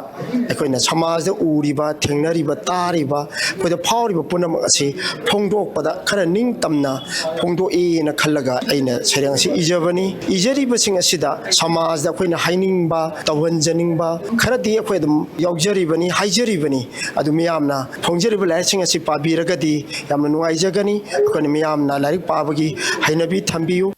S9: akoina samaj da uriba thengnariba tariba koida phawriba punam asi phongdokpada khara tamna phongdo na khallaga aina sareng si ijabani ijariba sing asida samaj da koina hainingba tawanjaningba kharadi akoi dum yaujari haijari adu miyamna phongjariba laising asi pabiragadi yamna nuai jagani koina miyamna larik pabagi hainabi thambiyu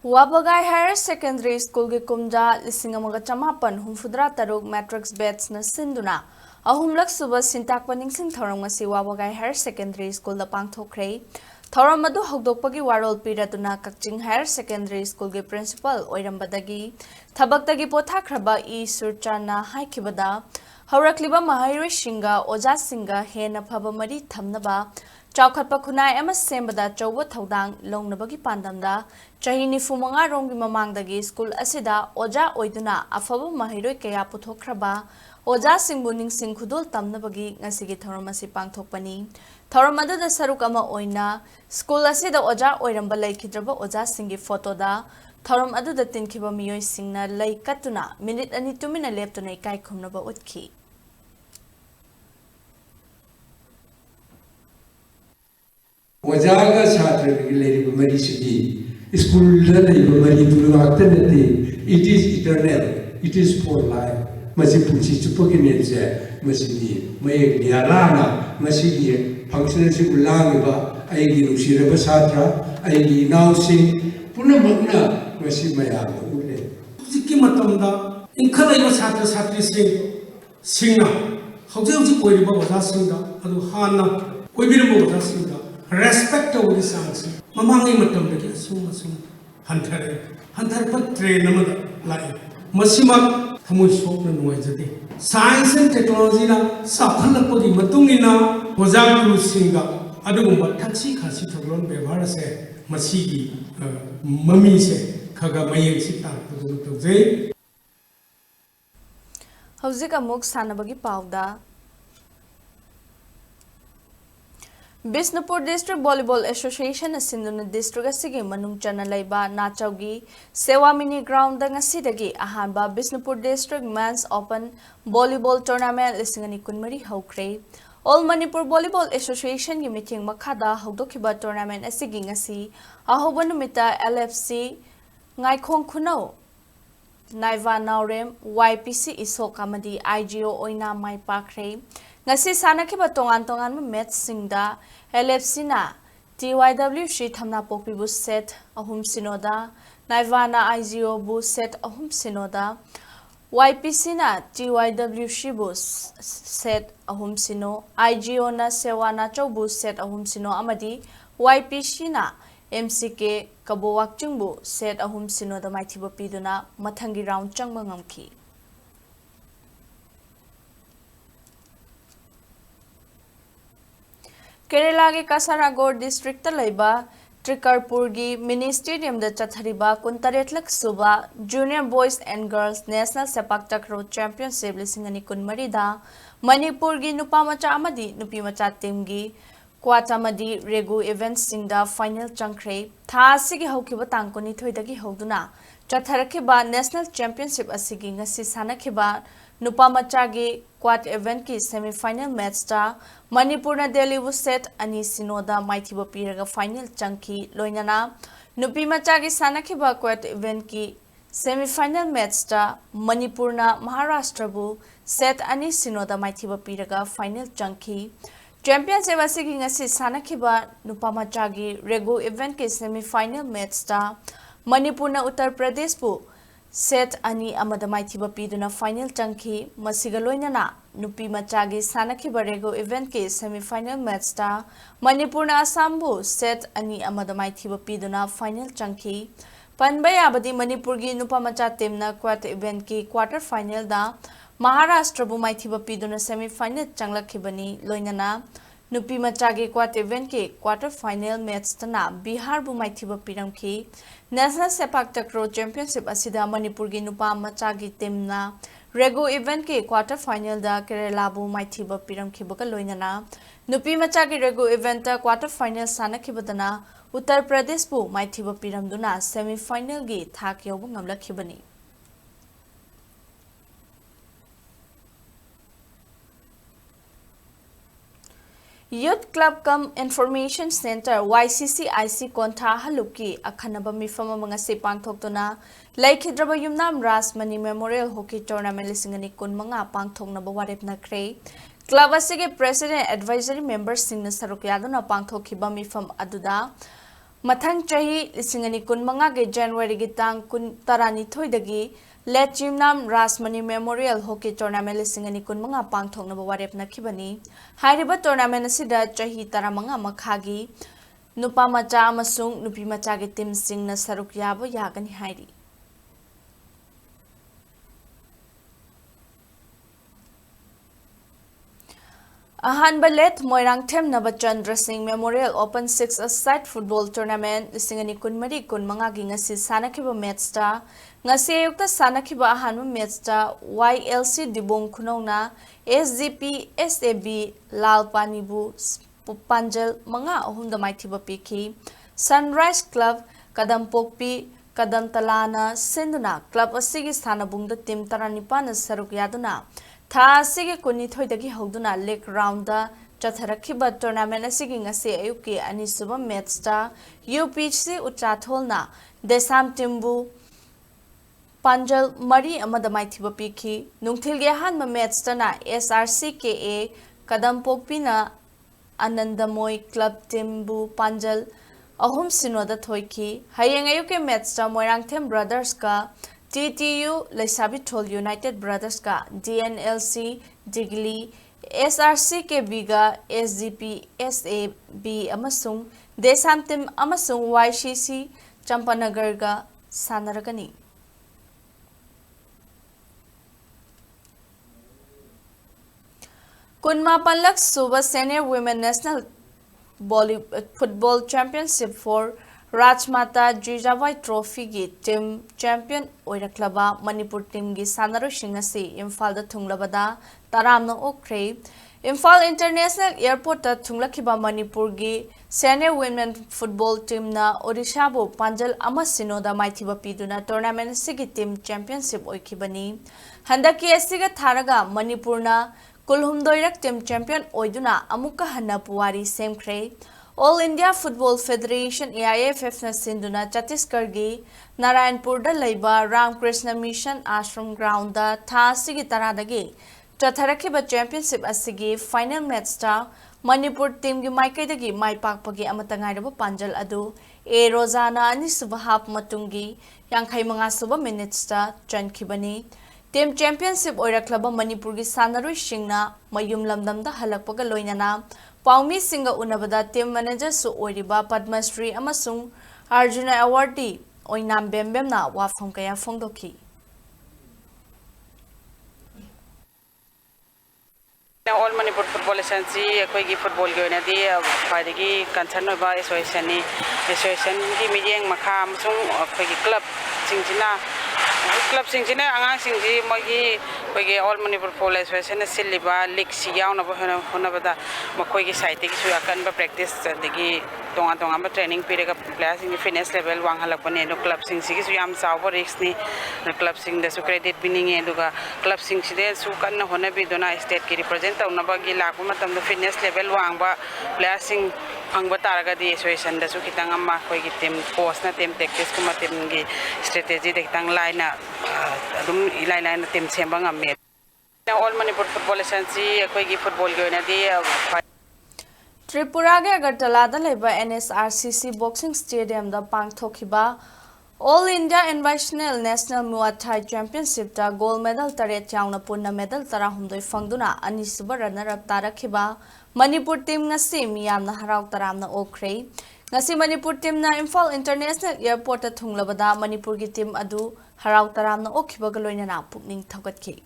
S1: Wabagai Higher Secondary School ki kumja lisingamaga chamapan humfudra taruk matrix bets na sinduna ahumlak suba sintak paningsing thoram ngasi Wabagai Higher Secondary School da pangthokre thoram adu hogdokpagi warol piratuna Kakching Higher Secondary School ki principal oirambadagi thabaktagi pothakraba I surchana haikibada haurakliba mahairoi singa oja singa hena phaba mari thamnaba Chawkhatpa khunai ama sembada chawba thodang longnabagi pandamda chahi nifumanga romgi mamangdagi school asida oja oiduna afaba mahiroi kaya puthokraba oja singbu ningsing khudol tamnabagi ngasigi thoram asi pangthokpani thoram adada saruk ama oina school asida oja oiramba laikhidraba oja singi photo da thoram adada tinkhiba miyoi singna laikatuna minute ani tumina leptuna ikai khumnaba utkhi
S10: Wajaga Satra Lady Marisi, school Maripur, it is eternal, it is for life. Masipuchi Chupokinese, Masidi, May Niarana, Masidi, functional Sikulanga, Aigi Shiraba Satra, Aigi now sing Punamagna, Masimaya.
S11: Sikimatonda, in Kalaya Satra Satri Singer, how do you go about Hasinga, Aduhana, Wibiramo Hasinga? Respect over the sounds. Mamma Matum begins soon as soon. Hunter put train another life. Masima Tamushok and Wajati. Science and technology, Sakalapodi Matungina, Wazaku Singa, Adumba, Taxi Casitron Bevarase, Masigi, Mamise, Kagamay Sita, Zay.
S1: Howzika Muk Sanabagi Pauda Bisnupur District Volleyball Association asinduna district asigi manung chana laiba nachaugi Sewa Mini Ground da ngasidagi ahanba Bisnupur District Men's Open Volleyball Tournament lisingani kunmari haukre. All Manipur Volleyball Association gi meeting makhada haudokiba tournament asigi ngasi ahoba numita LFC Ngaikhong Khunau Naiva Naurem YPC Isok amadi IGO oina mai pakre. Ngasi sanakiba tongan match singda LFC na TYWC thamna pokpi bu set ahum sinoda Naivana IGO bu set ahum sinoda YPC na TYWC bu set ahum sino IGO na Sewana Chau bu set ahum sino amadi YPC na MCK Kabowakchung bu set ahum sinoda maithiba piduna mathangi round changba ngamki. Kerala के कासारागोड़ district लैबा ट्रिकरपुर की mini stadium द चथरिबा कुंतरेटलक सुबा junior boys and girls national sepak takraw championship लिसिंगनी कुनमरीदा मणिपुर की नुपा मचा अमदी नुपी मचा टीम की क्वार्टर मदी रेगु इवेंट्स सिंगदा फाइनल चंख्रे थासी की हौकिबा तांकोनी थोइदगी हौदुना चथरखिबा नेशनल चैंपियनशिप असिगी ngasi sanakhiba नुपा मचा की क्वार्टर इवेंट की सेमीफाइनल मैच ता मणिपुर ना दिल्ली वो सेट अनि सिनोदा माइथिबा पीरगा फाइनल चंकी लोइनाना नुपी मचा की सानखिबा क्वार्टर इवेंट की सेमीफाइनल मैच ता मणिपुर ना महाराष्ट्र बु सेट अनि Sinoda माइथिबा पीरगा final Chunky championship असिगी ngasi सानखिबा नुपा मचा की रेगु इवेंट की सेमीफाइनल मैच ता मणिपुर ना उत्तर प्रदेश बु सेट अनि अमदा माइथिबा पीदुना फाइनल चंकी मसिगा लोइनाना नुपी मचागी सानखिबा रेगो इवेंट के सेमीफाइनल मैच ता मणिपुर ना असम बु सेट अनि अमदा माइथिबा पीदुना फाइनल चंकी पनबा याबदी मणिपुर की नुपा मचा टीम ना क्वार्टर इवेंट की क्वार्टर फाइनल दा महाराष्ट्र बु माइथिबा पीदुना सेमीफाइनल चंगलखिबनी लोइनाना नुपी मचागी क्वार्टर इवेंट के क्वार्टर फाइनल मैच तना बिहार बु माइथिबा पीरमखी national sepak takraw championship असिदा Manipur की नुपा मचागी टीम ना रेगो इवेंट के क्वार्टर फाइनल दा केरला बु माइथिबा पीरमखिबका लोइनाना नुपी मचागी रेगो इवेंट ता क्वार्टर फाइनल सानखिबदना उत्तर प्रदेश बु माइथिबा पीरमदुना सेमीफाइनल गी थाक यौबु ngamlakibani. Youth Club Cum Information Center YCCIC Kontha Haluki Akhanaba Mifama mga sipang thoktuna Laikhidraba Yumnam Rasmani Memorial Hockey Tournament lisingani kun mga pangthok na bawarip na kray Club asige President Advisory Members sing na sarukyado na pangthokhiba mifam aduda Mathang chahi lisingani kun mga ge January gitang kun tarani thoidagi Let Jimnam Rasmani Memorial Hockey Tournament lisingani kun mga pangthok na bawarip na kibani. Hairiba tournament asida chahi tara mga makhagi nupa macha amasung nupi macha ge team sing na saruk yabo yagani hairi. Ahanba let Moirangthem Nabachandra Singh Memorial Open 6-a-side Football Tournament lisingani kun mari kun mga gi ngasi sanakiba match ta ngasi ayukta sanakiba ahanba match ta YLC Dibong Khunongna SGP SAB Lalpanibu Panjal mga ahumda maithiba piki Sunrise Club Kadampokpi Kadam Talana Sinduna Club asigi sanabungda team taranipa na saruk yaduna Tha asige kuni thoidagi hogduna leg round da chatharakhiba tournament asigi ngasi ayuki ani suba match ta UPC Uchatholna Desam Timbu Panjal Mari amada maithiba piki nungthilge hanma match ta na SRCKA Kadampokpi na Anandamoy Club Timbu Panjal ahum sinoda thoiki hayeng ayuki match ta Moirangthem Brothers ka TTU Laisabithol United Brothers ka DNLC Digli SRC Biga SGP SAB amasung Desamtim amasung YCC Champanagar ga sanaragani. Kunma Panlak Suba Senior Women National Football Championship for Rajmata Jijawai Trophy gi team champion oiraklaba Manipur team gi sanaro singasi Imphal da thunglabada taramna okre Imphal International Airport ta thunglakhiba Manipur gi senior women football team na Odisha bu Panjal ama sinoda maithiba piduna tournament sigi team championship oikhibani handaki asiga tharaga Manipur na kulhumdoirak team champion oiduna amuka hanna puwari semkhre All India Football Federation YAIPHABI na sinduna Chhattisgarh gi Narayanpur da laiba Ramkrishna Mission Ashram ground da tha sigi taradagi Tatharakhiba championship asigi final match ta Manipur team gi maikaidagi maipakpagi amatangairaba Panjal adu A Rozana ani suba half matungi yankhai manga suba minutes ta chankhibani team championship oiraklaba Manipur gi sanaroi singna mayum lamdamda halakpaga loinana Paumi Singa unabada team manager su oiriba Padmasri amasung Arjuna awardee oinam bembemna wafam kaya phongdoki
S12: All Manipur Football Association कोई football के वजह से फायदे की concern होगा association की meeting मखा मसुंग कोई club सिंचिना आंगा सिंची मगी कोई All Manipur Football Association ने सिल्लिबा league सियाओ न होना बता मकोई की साइट की सुया कन practice देखी तोंगा में training पीरियड का players की fitness level वांग हलक बने नो club सिंची की सुया हम साव risk नहीं club सिंच दे सु credit भी नहीं है दुगा club सिंची दे सु कन होने भी दोना state की represent तब नबागी लाखों में तब fitness level वांग बा players सिंच फंग बता रहा दी association दे सु कितांग अम्मा कोई की team coach ना team tactics को मत team की strategy देखतांग line ना रुम line team से बंग अम्मे All Manipur Football Association कोई की football के वजह से
S1: Tripura ge Agartala da leba NSRCC Boxing Stadium da pangthokhiba All India Invitational National Muay Thai Championship da gold medal taret chauna punna medal tarahumdoi fangduna anisuba runner up tarakhiba Manipur team ngasi miyamna harau taramna okhrei ngasi Manipur team na Imphal International Airport ta thunglabada Manipur gi team adu harau taramna okhiba ga loinana pukning thaugatkhi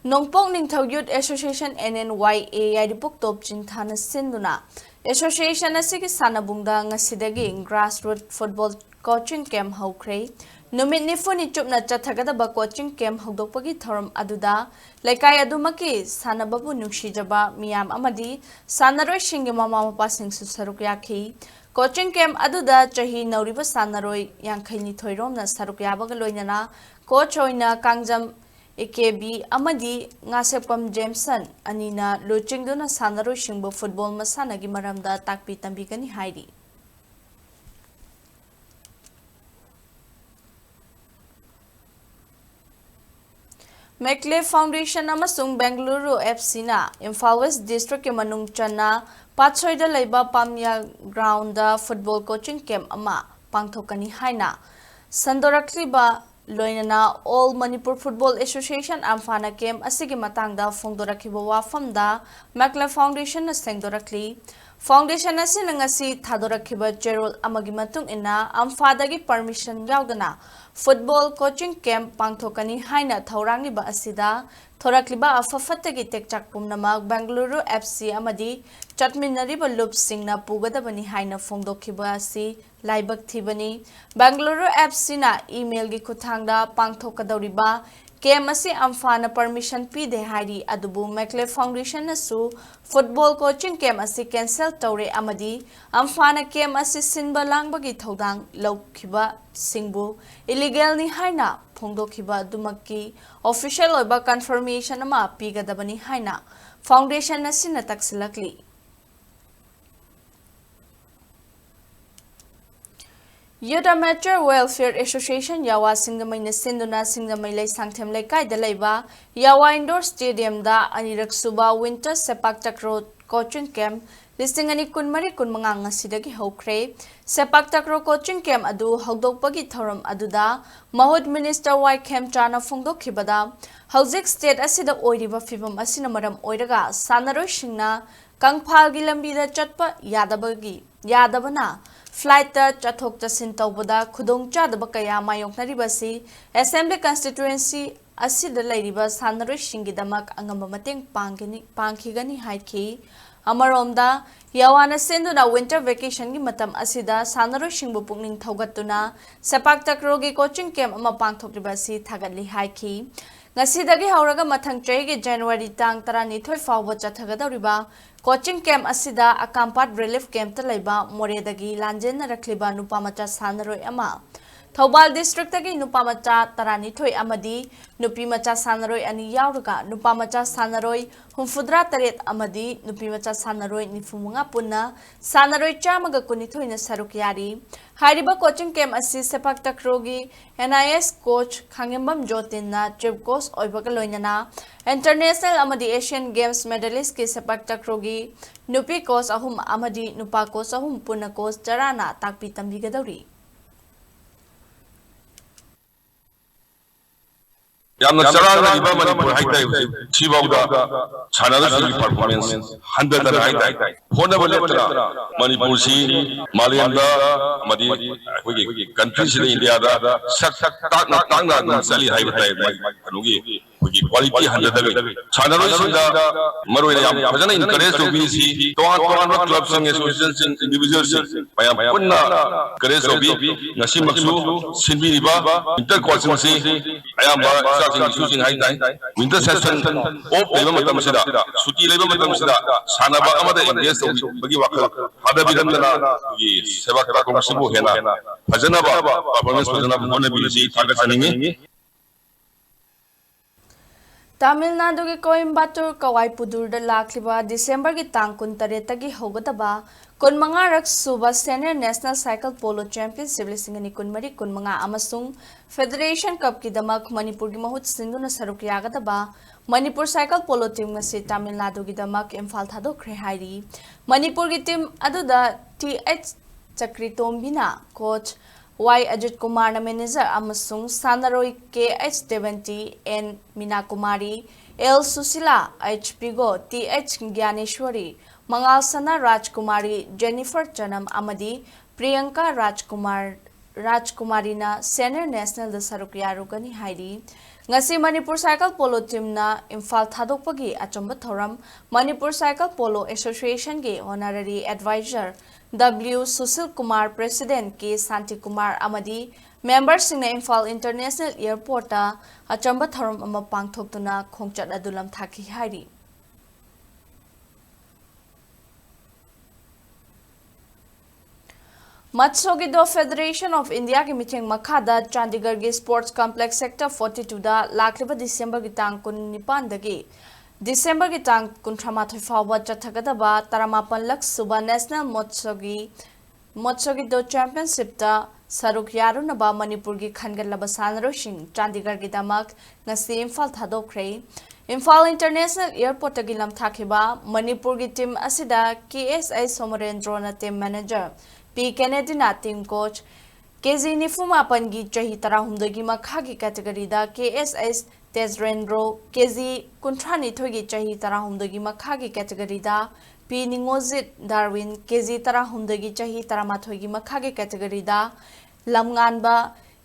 S1: Nongpong Ningthau Youth Association NNYA Yaidipuk Top Jinthana Sinduna Association asigi sanabungda ngasidagi grassroots football coaching camp hokre numit nifuni chupna chathagadaba coaching camp hokdokpagi thoram aduda laikai adumaki sanababu nungsijaba miyam amadi sanaroi shingi mama mapa singsu saruk yakhi coaching camp aduda chahi nauriba sanaroi yankhaini thoiromna saruk yabaga loinana coach oina kangjam EKB amadi ngasepam Jameson anina luchingduna sanaroi shingbo football masanagi maramda takpi tambigani hairi Mekle Foundation amasung Bengaluru FC na Imphal West District ke manung channa patsoida laiba pamya ground da football coaching camp ama pangthokani haina sandorakliba Loinana All Manipur Football Association Amphana Camp asigi matangda phongdorakhiba wafamda Mekle Foundation na sengdorakli Foundation asin ngasi thadorakhiba Gerald amagi matung ina amphadagi permission yaudana football coaching camp pangthokani haina thaurangi ba asida thorakliba afafatagi tekchak pumnamak Bengaluru FC amadi chatminariba loop singna pugadabani haina phongdokhiba asi laibak thibani Bengaluru FC na email gi kuthangda pangthokadoriba Camp asi amphana permission pide hairi adubu Mekle Foundation nasu football coaching camp asi cancel tawre amadi amphana camp asi sinba langbagi thodang laukhiba singbu illegal ni haina phongdokhiba dumaki official oiba confirmation ama pigadabani haina foundation asina taksilakli Youth Amateur Welfare Association Yawa Singamai na sinduna Singamai lay sangthem laikai da laiba Yawa Indoor Stadium da anirak suba winter sepak takraw coaching camp listing ani kunmari kunmanga ngasidagi hokre sepak takraw coaching camp adu hogdokpagi thoram aduda Mahud Minister YAIPHABI Chana phongdokhibada hauzik state asida oiriba fibam asina maram oiraga sanaroi singna kangphal gi lambi da chatpa yadabana Flight chathok chasin tawbada khudong chadaba kaya mayoknaribasi Assembly constituency asida lairiba sanaroi shingidamak angamba mateng pangkhigani haiki अमरोमदा यावाना सेंदुना winter vacation की मतम असिदा सानरोइसिंगबु पुकनिंग थौगत्तुना सेपाक तक्रोगी coaching camp अमा पांगथोक्लिबा असि थागतली हाइखि ngasi hauraga mathang chaygi January tang 12 fawba chathagadauriba coaching camp asida akampat relief camp ta laiba moredagi lanjen rakliba nupamacha sanaroi ama Thobal district tagi nupamacha 12 amadi nupimacha sanaroi ani yauraga nupamacha sanaroi humfudra taret amadi nupimacha sanaroi nifumunga punna sanaroi chamaga kunithoi na saruk yari Hariba coaching camp asi sepak takrogi NIS coach Khangembam Jotin na chief coach oibaga loinana international amadi Asian Games medalist ki sepak takrogi nupi coach ahum amadi nupa coach ahum punna coach charana takpi tambigadori
S5: यामना चराल इबा मणिपुर हाइताइ छिबाउदा छानादा सिंगी performance 100 दा हाइताइ होना बलेतरा मणिपुर सी मालयामदा मदि अखोगी कंट्री से इंडिया दा सक तांगना चली हाइताइ अनुगी अखोगी क्वालिटी 100 दा छानारो सिंगा मरोय याम फजना इनकरेज ओबी सी तोन क्लब संग एसोसिएशन इंडिविजुअल सिंग मयाम पुन्ना करेज ओबी नसी मक्सू सिनबिरिबा इंटर कोचिंग सी अयाम winter session of labor matam sida suti labor matam sida sanaba amada engage bagi wakal hada bidamna gi seva kara kongsibu hena phajana ba performance phajana hone bi si thaga chaningi
S1: Tamil Nadu के कोइंबाटोर कवाईपुदुर the लाखलिबा दिसंबर की तांग 19 तगी होगदबा कुनमंगा रक सुबा senior national cycle polo championship लिसिंगनी कुनमरी कुनमंगा अमसुंग federation cup की दमक मणिपुर की महुत सिंधुना सरुक यागदबा Manipur cycle polo team ngasi Tamil Nadu की दमक इम्फाल थादोखरे हाइरी मणिपुर की टीम अदुदा TH चक्रितोंबिना coach Y Ajit Kumar na manager amasung Sanaroi KH 70 N Mina Kumari L Susila H Pigo TH Gyaneshwari Mangal Sana Rajkumari Jennifer Chanam Amadi Priyanka Rajkumari na senior national da saruk yarugani hairi ngasi Manipur cycle polo team na Imphal thadokpagi achomba thoram Manipur cycle polo association ge honorary advisor W Susil Kumar President K Santi Kumar Amadi members sing Imphal International Airport ta achamba thoram ama pangthoktuna khongchat adulam thaki hairi Matsogido Federation of India की meeting मखादा Chandigarh के sports complex sector 42 दा लाखलिबा दिसंबर की तांग 19 दगी दिसंबर की तांग 38 फावबा चथगदबा 38 लाख सुबा national मोत्सोगिदो championship ता सरुक यारुनबा मणिपुर की खनगलबा सानरोसिंग चंडीगढ़ की दमक ngasi इम्फाल थादोखरे इम्फाल इंटरनेशनल एयरपोर्ट की लमथाखिबा मणिपुर की टीम असिदा KSI सोमरेंद्रो ना team manager P Kennedy na team coach KZ Nifumapan gi chahi tarahumdo gi makha gi category da KSS Tezrendro KZ Kuntrani thogi chahi tarahumdo gi makha gi category da P Ningozit Darwin KZ tarahumdo gi chahi taramathoi gi makha gi category da Lamnganba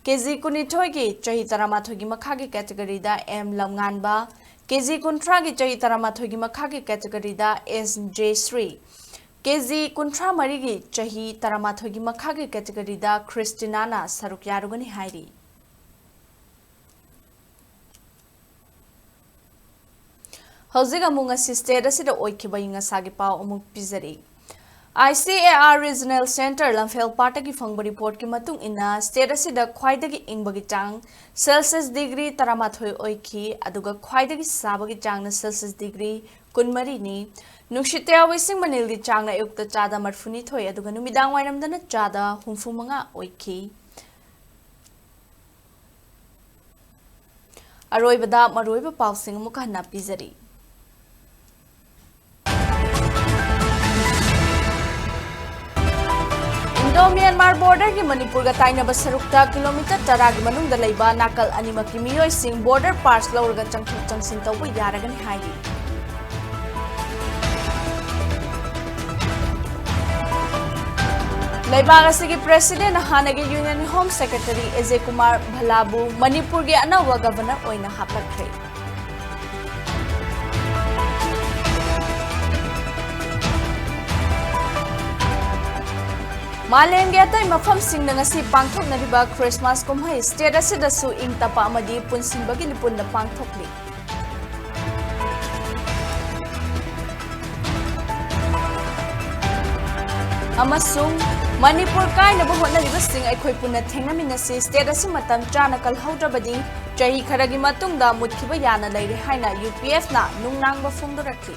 S1: KZ Kunithoi gi chahi taramathoi gi makha gi category da M Lamnganba KZ Kuntra gi chahi taramathoi gi makha gi category da S J3 KZ Kuntra Marigi Chahi Taramathogi Makhagi category da Christinana Saruk Yarugani Hairi Hauziga Munga Sister Sida Oikiba Inga Sagipa Umuk Pizari ICAR Regional Center Lamphel Pataki Fangba report ki matung ina state asida khwaidagi ingbagi chang Celsius degree taramathoi oiki aduga khwaidagi sabagi chang na Celsius degree kunmari ni Nukshitea wising manildi chang na yukta chada marfuni thoi aduga numidang wainamda na chada humfumanga oiki Aroibada maroiba pausing muka na pizari Myanmar border की मणिपुर का ताइनब सरुक्ता kilometre 10 की मनुंग दलैबा नाकल अनिमक की मियोय सिंह border pass लौरगा चंगथोक चंगसिन तौबो यारगन हाइरी लैबाग असगी प्रेसिडेंट हानगे union home secretary Ajay Kumar भलाबू मणिपुर के अनवा गवर्नर ओइना हापलखरे Malemgi atai mafamsingna ngasi pangthoknariba Christmas kumhai state asidasu ingtapa amadi punsinbagi lipunna pangthokli. Amasung Manipur kainaba hotnaribasing aikhoi punna thengnaminasi state asi matam chana kalhaudrabadi chahi kharagi matungda mutkiba yana leire haina UPF na nungnangba phongdorakli.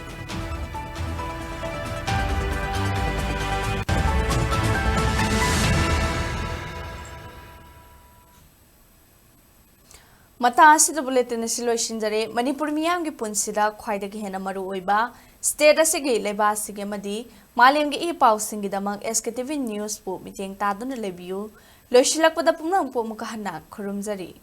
S1: Mata asida bulletin asilo shinjare Manipur miyamgi punsida khwaidagi hena maru oiba state asigi leba asige madi malemgi e pausing gidamang SKTV News pu miteng taduna lebiu loishilakpada pumnang pu mukahana khurumjari.